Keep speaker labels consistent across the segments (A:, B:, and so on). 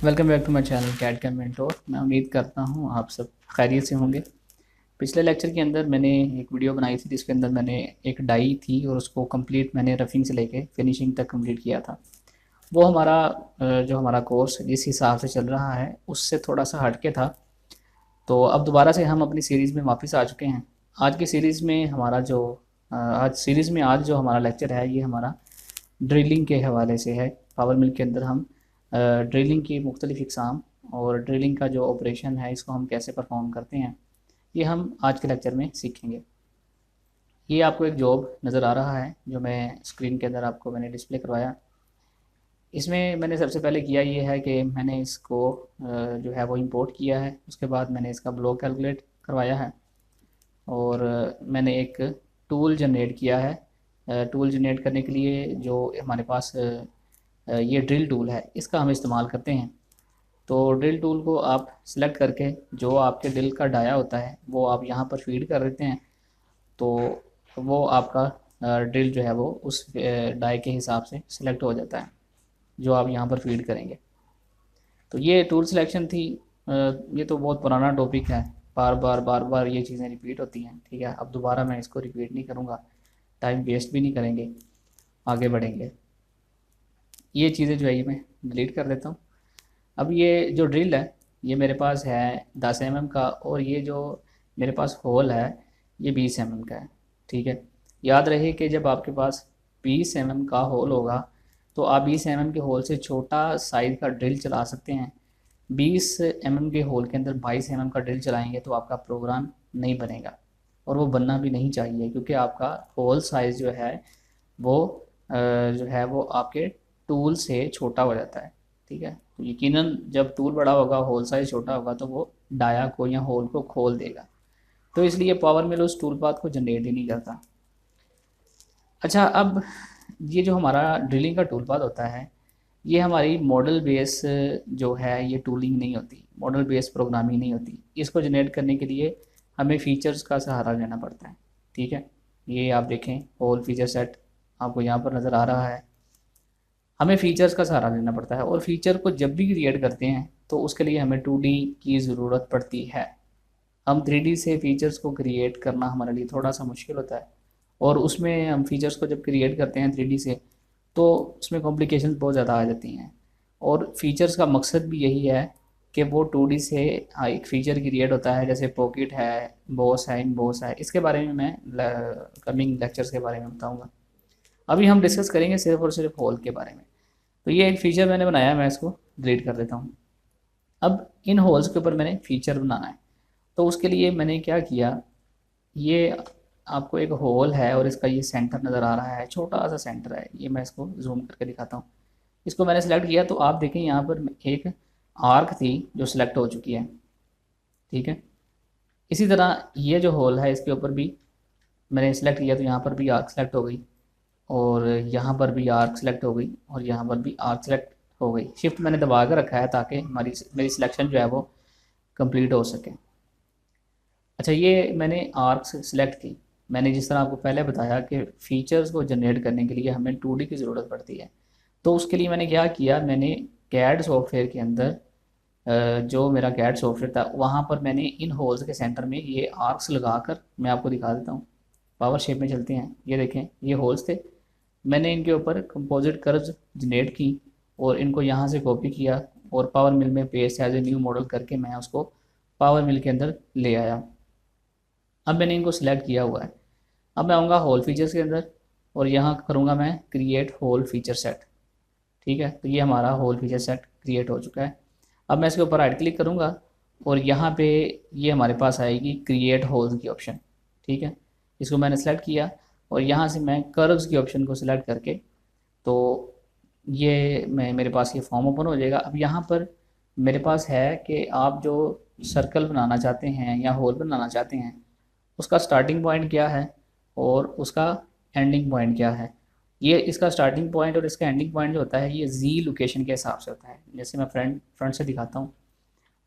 A: Welcome back to my channel CAD का mentor. मैं उम्मीद करता हूँ आप सब खैरियत से होंगे। पिछले लेक्चर के अंदर मैंने एक वीडियो बनाई थी जिसके अंदर मैंने एक डाई थी और उसको कंप्लीट मैंने रफिंग से लेके फिनिशिंग तक कंप्लीट किया था। वो हमारा जो हमारा कोर्स जिस हिसाब से चल रहा है उससे थोड़ा सा हटके था। तो अब दोबारा से हम अपनी सीरीज़ में वापस आ चुके हैं। आज की सीरीज़ में हमारा जो आज जो हमारा लेक्चर है ये हमारा ड्रिलिंग के हवाले से है। पावर मिल के अंदर हम ड्रिलिंग की मुख्तलिफ़ इकसाम और ड्रिलिंग का जो ऑपरेशन है इसको हम कैसे परफॉर्म करते हैं ये हम आज के लेक्चर में सीखेंगे। ये आपको एक जॉब नज़र आ रहा है जो मैं स्क्रीन के अंदर आपको मैंने डिस्प्ले करवाया। इसमें मैंने सबसे पहले किया ये है कि मैंने इसको जो है वो इंपोर्ट किया है। उसके बाद मैंने इसका ब्लॉक कैलकुलेट करवाया है और मैंने एक टूल जनरेट किया है। टूल जनरेट करने के लिए जो हमारे पास ये ड्रिल टूल है इसका हम इस्तेमाल करते हैं। तो ड्रिल टूल को आप सिलेक्ट करके जो आपके ड्रिल का डाया होता है वो आप यहाँ पर फीड कर देते हैं। तो वो आपका ड्रिल जो है वो उस डाई के हिसाब से सिलेक्ट हो जाता है जो आप यहाँ पर फीड करेंगे। तो ये टूल सिलेक्शन थी। ये तो बहुत पुराना टॉपिक है, बार बार ये चीज़ें रिपीट होती हैं। ठीक है, अब दोबारा मैं इसको रिपीट नहीं करूँगा, टाइम वेस्ट भी नहीं करेंगे, आगे बढ़ेंगे। ये चीज़ें जो है ये मैं डिलीट कर देता हूँ। अब ये जो ड्रिल है ये मेरे पास है 10 mm का और ये जो मेरे पास होल है ये 20 mm का है। ठीक है, याद रहे कि जब आपके पास 20 mm का होल होगा तो आप 20 mm के होल से छोटा साइज़ का ड्रिल चला सकते हैं। 20 mm के होल के अंदर 22 mm का ड्रिल चलाएंगे तो आपका प्रोग्राम नहीं बनेगा और वो बनना भी नहीं चाहिए, क्योंकि आपका होल साइज़ जो है वो जो है वो आपके टूल से छोटा हो जाता है। ठीक है, तो यकीनन जब टूल बड़ा होगा होल साइज छोटा होगा तो वो डाया को या होल को खोल देगा। तो इसलिए पावर मिल उस टूल पाथ को जनरेट ही नहीं करता। अच्छा, अब ये जो हमारा ड्रिलिंग का टूल पाथ होता है ये हमारी मॉडल बेस जो है ये टूलिंग नहीं होती, मॉडल बेस प्रोग्रामिंग नहीं होती। इसको जनरेट करने के लिए हमें फ़ीचर्स का सहारा लेना पड़ता है। ठीक है, ये आप देखें होल फीचर सेट आपको यहाँ पर नज़र आ रहा है। हमें फ़ीचर्स का सहारा लेना पड़ता है और फीचर को जब भी क्रिएट करते हैं तो उसके लिए हमें 2D की ज़रूरत पड़ती है। हम 3D से फ़ीचर्स को क्रिएट करना हमारे लिए थोड़ा सा मुश्किल होता है और उसमें हम फीचर्स को जब क्रिएट करते हैं 3D से तो उसमें कॉम्प्लिकेशंस बहुत ज़्यादा आ जाती हैं। और फीचर्स का मकसद भी यही है कि वो 2D से एक फ़ीचर क्रिएट होता है, जैसे पॉकेट है, बॉस है, इनबॉस है। इसके बारे में मैं कमिंग लेक्चर्स के बारे में बताऊँगा। अभी हम डिस्कस करेंगे सिर्फ और सिर्फ होल के बारे में। तो ये एक फ़ीचर मैंने बनाया, मैं इसको डिलीट कर देता हूँ। अब इन होल्स के ऊपर मैंने फ़ीचर बनाना है तो उसके लिए मैंने क्या किया, ये आपको एक होल है और इसका ये सेंटर नज़र आ रहा है, छोटा सा सेंटर है। ये मैं इसको जूम करके दिखाता हूँ। इसको मैंने सेलेक्ट किया तो आप देखें यहाँ पर एक आर्क थी जो सिलेक्ट हो चुकी है। ठीक है, इसी तरह ये जो होल है इसके ऊपर भी मैंने सेलेक्ट किया तो यहाँ पर भी आर्क सेलेक्ट हो गई और यहाँ पर भी आर्क सेलेक्ट हो गई और यहाँ पर भी आर्क सेलेक्ट हो गई। शिफ्ट मैंने दबा कर रखा है ताकि मेरी सिलेक्शन जो है वो कंप्लीट हो सके। अच्छा, ये मैंने आर्क्स सेलेक्ट की। मैंने जिस तरह आपको पहले बताया कि फ़ीचर्स को जनरेट करने के लिए हमें 2D की ज़रूरत पड़ती है। तो उसके लिए मैंने क्या किया, मैंने कैड सॉफ्टवेयर के अंदर जो मेरा कैड सॉफ्टवेयर था वहाँ पर मैंने इन होल्स के सेंटर में ये आर्क्स लगा कर मैं आपको दिखा देता हूँ। पावर शेप में चलते हैं, ये देखें ये होल्स थे। मैंने इनके ऊपर कंपोजिट कर्व्स जनरेट की और इनको यहाँ से कॉपी किया और पावर मिल में paste as a new model करके मैं उसको पावर मिल के अंदर ले आया। अब मैंने इनको सिलेक्ट किया हुआ है। अब मैं आऊँगा होल फीचर्स के अंदर और यहाँ करूँगा मैं क्रिएट होल फीचर सेट। ठीक है, तो ये हमारा होल फीचर सेट क्रिएट हो चुका है। अब मैं इसके ऊपर राइट क्लिक करूँगा और यहाँ पे ये हमारे पास आएगी क्रिएट होल्स की ऑप्शन। ठीक है, इसको मैंने सेलेक्ट किया और यहाँ से मैं कर्व्स की ऑप्शन को सिलेक्ट करके तो ये मेरे पास ये फॉर्म ओपन हो जाएगा। अब यहाँ पर मेरे पास है कि आप जो सर्कल बनाना चाहते हैं या होल बनाना चाहते हैं उसका स्टार्टिंग पॉइंट क्या है और उसका एंडिंग पॉइंट क्या है। ये इसका स्टार्टिंग पॉइंट और इसका एंडिंग पॉइंट जो होता है ये जी लोकेशन के हिसाब से होता है। जैसे मैं फ्रंट से दिखाता हूँ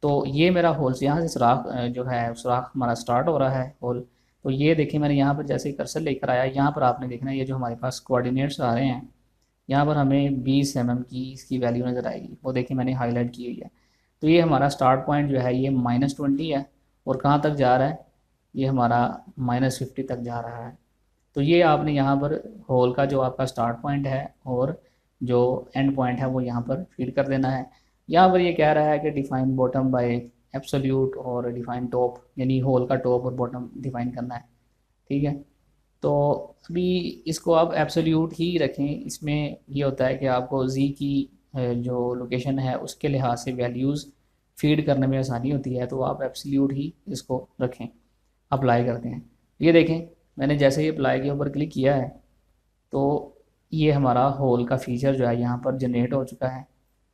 A: तो ये मेरा होल से यहाँ से सुराख जो है सुराख हमारा स्टार्ट हो रहा है होल। तो ये देखिए मैंने यहाँ पर जैसे कर्सर लेकर आया, यहाँ पर आपने देखना ये जो हमारे पास कोऑर्डिनेट्स आ रहे हैं यहाँ पर हमें 20 mm की इसकी वैल्यू नज़र आएगी, वो देखिए मैंने हाईलाइट की हुई है। तो ये हमारा स्टार्ट पॉइंट जो है ये -20 है, और कहाँ तक जा रहा है, ये हमारा -50 तक जा रहा है। तो ये आपने यहाँ पर होल का जो आपका स्टार्ट पॉइंट है और जो एंड पॉइंट है वो यहाँ पर फीड कर देना है। यहाँ पर ये कह रहा है कि डिफाइन बॉटम बाय एब्सोल्यूट और डिफाइन टॉप, यानी होल का टॉप और बॉटम डिफाइन करना है। ठीक है, तो अभी इसको आप एब्सोल्यूट ही रखें। इसमें ये होता है कि आपको जी की जो लोकेशन है उसके लिहाज से वैल्यूज़ फीड करने में आसानी होती है, तो आप एब्सोल्यूट ही इसको रखें। अप्लाई करते हैं, ये देखें मैंने जैसे ही अप्लाई के ऊपर क्लिक किया है तो ये हमारा होल का फीचर जो है यहाँ पर जनरेट हो चुका है।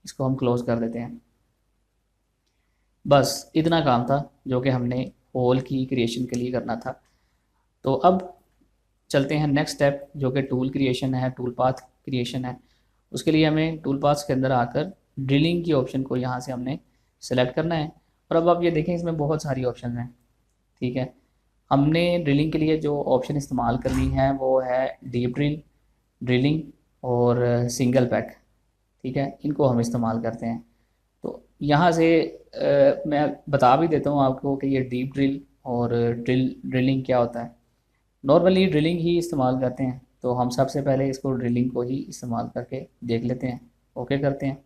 A: इसको हम क्लोज़ कर देते हैं। बस इतना काम था जो कि हमने होल की क्रिएशन के लिए करना था। तो अब चलते हैं नेक्स्ट स्टेप, जो कि टूल क्रिएशन है, टूल पाथ क्रिएशन है। उसके लिए हमें टूल पाथ्स के अंदर आकर ड्रिलिंग की ऑप्शन को यहाँ से हमने सेलेक्ट करना है। और अब आप ये देखें इसमें बहुत सारी ऑप्शन हैं। ठीक है, हमने ड्रिलिंग के लिए जो ऑप्शन इस्तेमाल करनी है वो है डीप ड्रिल, ड्रिलिंग और सिंगल पैक। ठीक है, इनको हम इस्तेमाल करते हैं। तो यहाँ से मैं बता भी देता हूँ आपको कि ये डीप ड्रिल और ड्रिलिंग क्या होता है। नॉर्मली ड्रिलिंग ही इस्तेमाल करते हैं, तो हम सबसे पहले इसको ड्रिलिंग को ही इस्तेमाल करके देख लेते हैं। ओके करते हैं।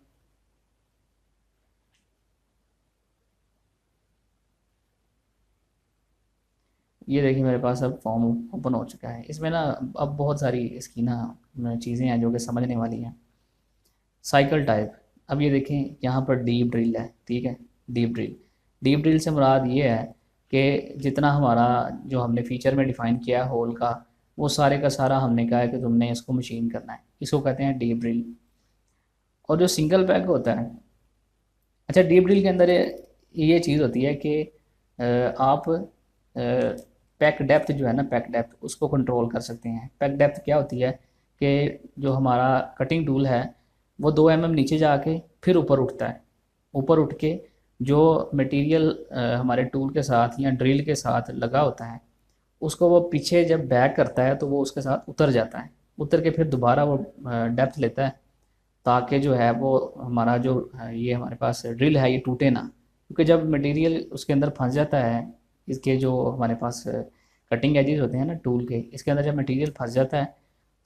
A: ये देखिए मेरे पास अब फॉर्म ओपन हो चुका है। इसमें ना अब बहुत सारी इसकी ना चीज़ें हैं जो कि समझने वाली हैं। साइकिल टाइप, अब ये देखें यहाँ पर डीप ड्रिल है। ठीक है, डीप ड्रिल से मुराद ये है कि जितना हमारा जो हमने फीचर में डिफ़ाइन किया है होल का, वो सारे का सारा हमने कहा है कि तुमने इसको मशीन करना है, इसको कहते हैं डीप ड्रिल। और जो सिंगल पैक होता है, अच्छा डीप ड्रिल के अंदर ये चीज़ होती है कि आप पैक डेप्थ जो है ना, पैक डेप्थ उसको कंट्रोल कर सकते हैं। पैक डेप्थ क्या होती है कि जो हमारा कटिंग टूल है वो 2 mm नीचे जाके फिर ऊपर उठता है। ऊपर उठ के जो मटेरियल हमारे टूल के साथ या ड्रिल के साथ लगा होता है उसको वो पीछे जब बैक करता है तो वो उसके साथ उतर जाता है। उतर के फिर दोबारा वो डेप्थ लेता है, ताकि जो है वो हमारा जो ये हमारे पास ड्रिल है ये टूटे ना। क्योंकि जब मटेरियल उसके अंदर फंस जाता है, इसके जो हमारे पास कटिंग एजेस होते हैं ना टूल के, इसके अंदर जब मटेरियल फंस जाता है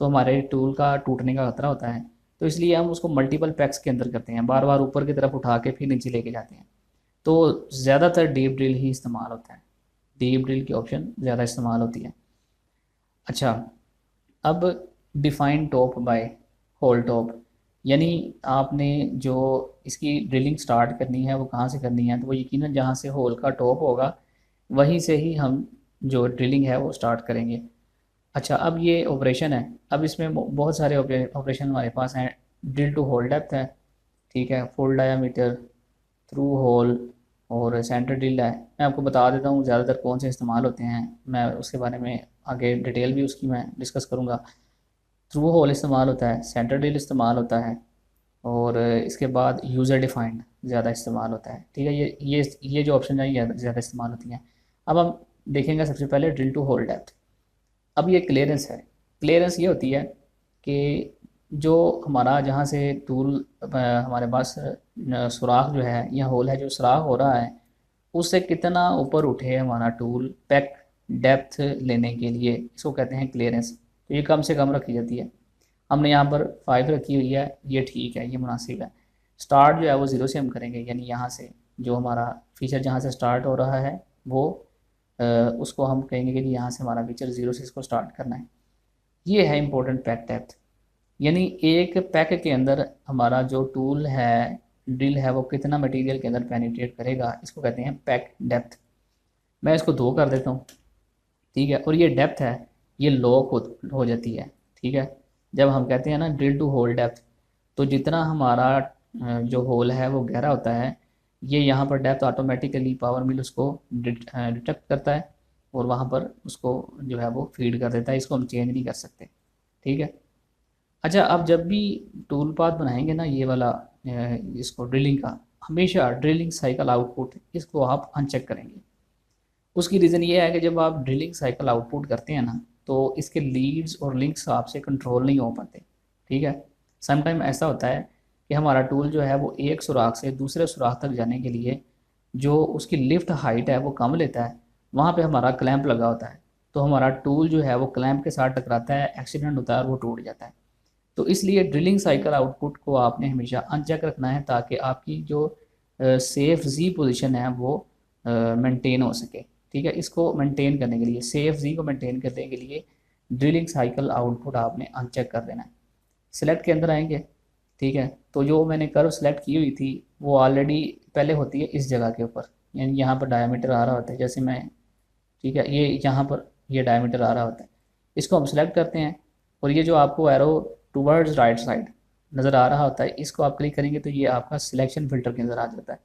A: तो हमारे टूल का टूटने का खतरा होता है। तो इसलिए हम उसको मल्टीपल पैक्स के अंदर करते हैं, बार बार ऊपर की तरफ उठा के फिर नीचे लेके जाते हैं। तो ज़्यादातर डीप ड्रिल ही इस्तेमाल होता है, डीप ड्रिल की ऑप्शन ज़्यादा इस्तेमाल होती है। अच्छा, अब define top by whole top, यानी आपने जो इसकी ड्रिलिंग स्टार्ट करनी है वो कहाँ से करनी है, तो वो यकीनन जहाँ से होल का टॉप होगा वहीं से ही हम जो ड्रिलिंग है वो स्टार्ट करेंगे। अच्छा, अब ये ऑपरेशन है, अब इसमें बहुत सारे ऑपरेशन हमारे पास हैं। ड्रिल टू होल डेप्थ है, ठीक है, फुल डायामीटर, थ्रू होल और सेंटर ड्रिल है। मैं आपको बता देता हूँ ज़्यादातर कौन से इस्तेमाल होते हैं, मैं उसके बारे में आगे डिटेल भी उसकी मैं डिस्कस करूँगा। थ्रू होल इस्तेमाल होता है, सेंटर ड्रिल इस्तेमाल होता है, और इसके बाद यूज़र डिफाइंड ज़्यादा इस्तेमाल होता है। ठीक है, ये जो ऑप्शन है ये ज़्यादा इस्तेमाल होती हैं। अब हम देखेंगे सबसे पहले ड्रिल टू होल डेप्थ। अब ये क्लियरेंस है। क्लियरेंस ये होती है कि जो हमारा जहाँ से टूल हमारे पास सुराख जो है या होल है जो सुराख हो रहा है उससे कितना ऊपर उठे हमारा टूल पैक डेप्थ लेने के लिए, इसको कहते हैं क्लियरेंस। तो ये कम से कम रखी जाती है। हमने यहाँ पर 5 रखी हुई है, ये ठीक है, ये मुनासिब है। स्टार्ट जो है वो 0 से हम करेंगे, यानी यहाँ से जो हमारा फीचर जहाँ से स्टार्ट हो रहा है वो उसको हम कहेंगे कि यहाँ से हमारा फीचर 0 से इसको स्टार्ट करना है। ये है इंपॉर्टेंट पैक डेप्थ, यानी एक पैक के अंदर हमारा जो टूल है, ड्रिल है, वो कितना मटेरियल के अंदर पेनिट्रेट करेगा, इसको कहते हैं पैक डेप्थ। मैं इसको 2 कर देता हूँ। ठीक है, और ये डेप्थ है ये लॉक हो जाती है। ठीक है, जब हम कहते हैं ना ड्रिल टू होल डेप्थ, तो जितना हमारा जो होल है वो गहरा होता है, ये यहाँ पर डेप्थ ऑटोमेटिकली पावर मिल उसको डिटेक्ट करता है और वहाँ पर उसको जो है वो फीड कर देता है। इसको हम चेंज नहीं कर सकते। ठीक है, अच्छा, अब जब भी टूल पाथ बनाएंगे ना ये वाला इसको ड्रिलिंग का, हमेशा ड्रिलिंग साइकिल आउटपुट इसको आप अनचेक करेंगे। उसकी रीज़न ये है कि जब आप ड्रिलिंग साइकिल आउटपुट करते हैं ना तो इसके लीड्स और लिंक्स आपसे कंट्रोल नहीं हो पाते। ठीक है, समटाइम ऐसा होता है कि हमारा टूल जो है वो एक सुराख से दूसरे सुराख तक जाने के लिए जो उसकी लिफ्ट हाइट है वो कम लेता है, वहाँ पे हमारा क्लैंप लगा होता है, तो हमारा टूल जो है वो क्लैंप के साथ टकराता है, एक्सीडेंट होता है और वो टूट जाता है। तो इसलिए ड्रिलिंग साइकिल आउटपुट को आपने हमेशा अनचेक रखना है ताकि आपकी जो सेफ जी पोजीशन है वो मेंटेन हो सके। ठीक है, इसको मेंटेन करने के लिए, सेफ जी को मेंटेन करने के लिए ड्रिलिंग साइकिल आउटपुट आपने अनचेक कर देना है। सिलेक्ट के अंदर आएंगे, ठीक है, तो जो मैंने कर्व सेलेक्ट की हुई थी वो ऑलरेडी पहले होती है इस जगह के ऊपर, यानी यहाँ पर डायमीटर आ रहा होता है, जैसे मैं, ठीक है, ये यहाँ पर ये डायमीटर आ रहा होता है, इसको हम सेलेक्ट करते हैं और ये जो आपको एरो टूवर्ड्स राइट साइड नज़र आ रहा होता है, इसको आप क्लिक करेंगे तो ये आपका सिलेक्शन फिल्टर के अंदर आ जाता है।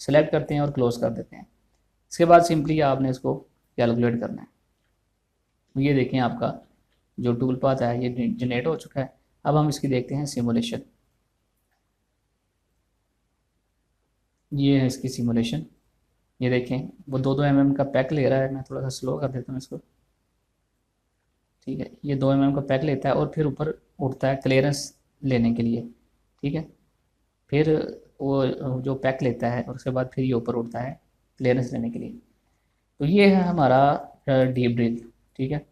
A: सेलेक्ट करते हैं और क्लोज कर देते हैं। इसके बाद सिंपली आपने इसको कैलकुलेट करना है। ये देखें आपका जो टूल पाथ है ये जनरेट हो चुका है। अब हम इसकी देखते हैं सिमुलेशन। ये है इसकी सिमुलेशन। ये देखें वो 2-2 mm का पैक ले रहा है, मैं थोड़ा सा स्लो कर देता हूँ इसको। ठीक है, ये 2 mm का पैक लेता है और फिर ऊपर उठता है क्लियरेंस लेने के लिए। ठीक है, फिर वो जो पैक लेता है और उसके बाद फिर ये ऊपर उठता है क्लियरेंस लेने के लिए। तो ये है हमारा डीप ड्रिल। ठीक है,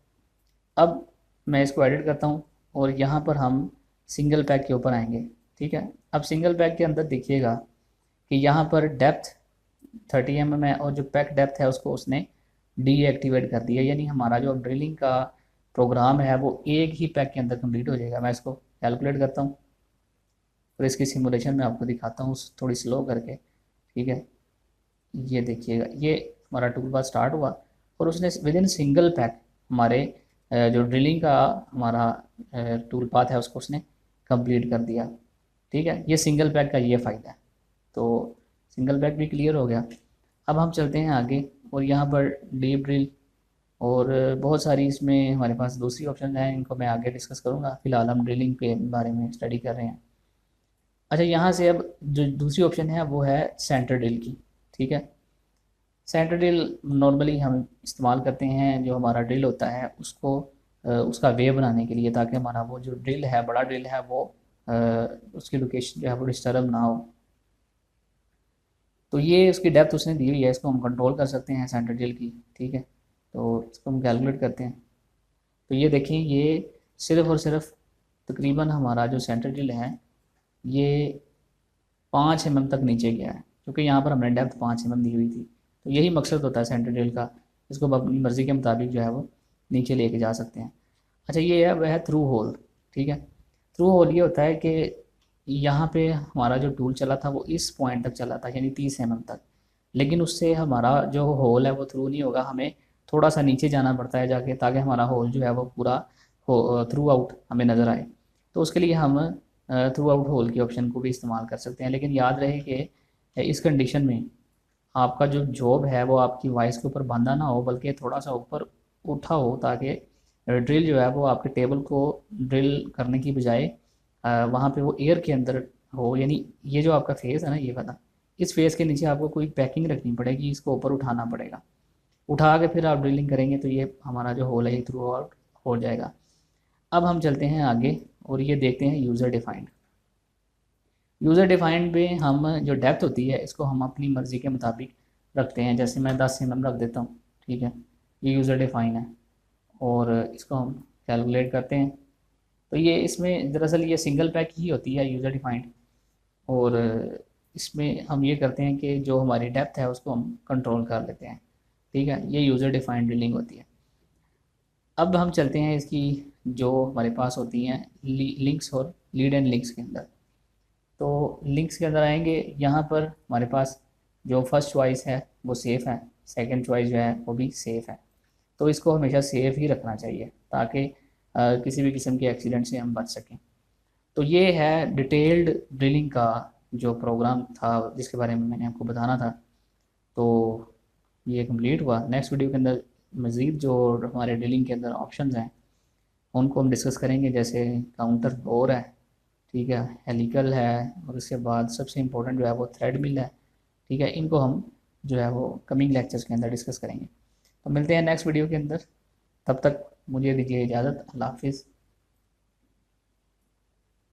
A: अब मैं इसको एडिट करता हूँ और यहाँ पर हम सिंगल पैक के ऊपर आएंगे। ठीक है, अब सिंगल पैक के अंदर देखिएगा कि यहाँ पर डेप्थ 30 mm है और जो पैक डेप्थ है उसको उसने डीएक्टिवेट कर दिया, यानी हमारा जो ड्रिलिंग का प्रोग्राम है वो एक ही पैक के अंदर कंप्लीट हो जाएगा। मैं इसको कैलकुलेट करता हूँ और इसकी सिमुलेशन में आपको दिखाता हूँ थोड़ी स्लो करके। ठीक है, ये देखिएगा, ये हमारा टूल बार स्टार्ट हुआ और उसने विद इन सिंगल पैक हमारे जो ड्रिलिंग का हमारा टूल पाथ है उसको उसने कंप्लीट कर दिया। ठीक है, ये सिंगल पैक का ये फ़ायदा है। तो सिंगल पैक भी क्लियर हो गया। अब हम चलते हैं आगे और यहाँ पर डीप ड्रिल और बहुत सारी इसमें हमारे पास दूसरी ऑप्शन हैं, इनको मैं आगे डिस्कस करूँगा। फिलहाल हम ड्रिलिंग के बारे में स्टडी कर रहे हैं। अच्छा, यहाँ से अब जो दूसरी ऑप्शन है वो है सेंटर ड्रिल की। ठीक है, सेंटर ड्रिल नॉर्मली हम इस्तेमाल करते हैं, जो हमारा ड्रिल होता है उसको उसका वे बनाने के लिए, ताकि हमारा वो जो ड्रिल है, बड़ा ड्रिल है, वो उसकी लोकेशन जो है वो डिस्टर्ब ना हो। तो ये उसकी डेप्थ उसने दी हुई है, इसको हम कंट्रोल कर सकते हैं सेंटर ड्रिल की। ठीक है, तो इसको हम कैलकुलेट करते हैं। तो ये देखें, ये सिर्फ़ और सिर्फ तकरीबन हमारा जो सेंटर ड्रिल है ये 5 mm तक नीचे गया है, क्योंकि यहाँ पर हमने डेप्थ 5 mm दी हुई थी। तो यही मकसद होता है सेंटर ड्रिल का, इसको आप अपनी मर्ज़ी के मुताबिक जो है वो नीचे लेके जा सकते हैं। अच्छा, ये है वह है थ्रू होल। ठीक है, थ्रू होल ये होता है कि यहाँ पे हमारा जो टूल चला था वो इस पॉइंट तक चला था, यानी 30 mm तक, लेकिन उससे हमारा जो होल है वो थ्रू नहीं होगा, हमें थोड़ा सा नीचे जाना पड़ता है जाके, ताकि हमारा होल जो है वो पूरा हो थ्रू आउट हमें नज़र आए। तो उसके लिए हम थ्रू आउट होल की ऑप्शन को भी इस्तेमाल कर सकते हैं, लेकिन याद रहे कि इस कंडीशन में आपका जो जॉब है वो आपकी वॉइस के ऊपर बांधा ना हो, बल्कि थोड़ा सा ऊपर उठा हो, ताकि ड्रिल जो है वो आपके टेबल को ड्रिल करने की बजाय वहाँ पे वो एयर के अंदर हो। यानी ये जो आपका फेस है ना, ये वाला, इस फेस के नीचे आपको कोई पैकिंग रखनी पड़ेगी, इसको ऊपर उठाना पड़ेगा। उठा के फिर आप ड्रिलिंग करेंगे तो ये हमारा जो होल है ये थ्रू आउट हो जाएगा। अब हम चलते हैं आगे और ये देखते हैं यूज़र डिफाइंड। यूज़र डिफाइंड में हम जो डेप्थ होती है इसको हम अपनी मर्ज़ी के मुताबिक रखते हैं, जैसे मैं 10 mm रख देता हूँ। ठीक है, ये यूज़र डिफाइन है और इसको हम कैलकुलेट करते हैं। तो ये इसमें दरअसल ये सिंगल पैक ही होती है यूज़र डिफाइंड, और इसमें हम ये करते हैं कि जो हमारी डेप्थ है उसको हम कंट्रोल कर लेते हैं। ठीक है, ये यूज़र डिफाइंड ड्रिलिंग होती है। अब हम चलते हैं इसकी जो हमारे पास होती हैं लिंक्स और लीड एंड लिंक्स के अंदर। तो लिंक्स के अंदर आएंगे, यहाँ पर हमारे पास जो फर्स्ट चॉइस है वो सेफ़ है, सेकंड चॉइस जो है वो भी सेफ़ है। तो इसको हमेशा सेफ़ ही रखना चाहिए ताकि किसी भी किस्म के एक्सीडेंट से हम बच सकें। तो ये है डिटेल्ड ड्रिलिंग का जो प्रोग्राम था जिसके बारे में मैंने आपको बताना था। तो ये कंप्लीट हुआ। नेक्स्ट वीडियो के अंदर मज़ीद जो हमारे ड्रिलिंग के अंदर ऑप्शंस हैं उनको हम डिस्कस करेंगे, जैसे काउंटर बोर है, ठीक है, हेलिकल है, और उसके बाद सबसे इम्पोर्टेंट जो है वो थ्रेड मिल है। ठीक है, इनको हम जो है वो कमिंग लेक्चर्स के अंदर डिस्कस करेंगे। तो मिलते हैं नेक्स्ट वीडियो के अंदर, तब तक मुझे दीजिए इजाज़त। अल्लाह हाफिज़।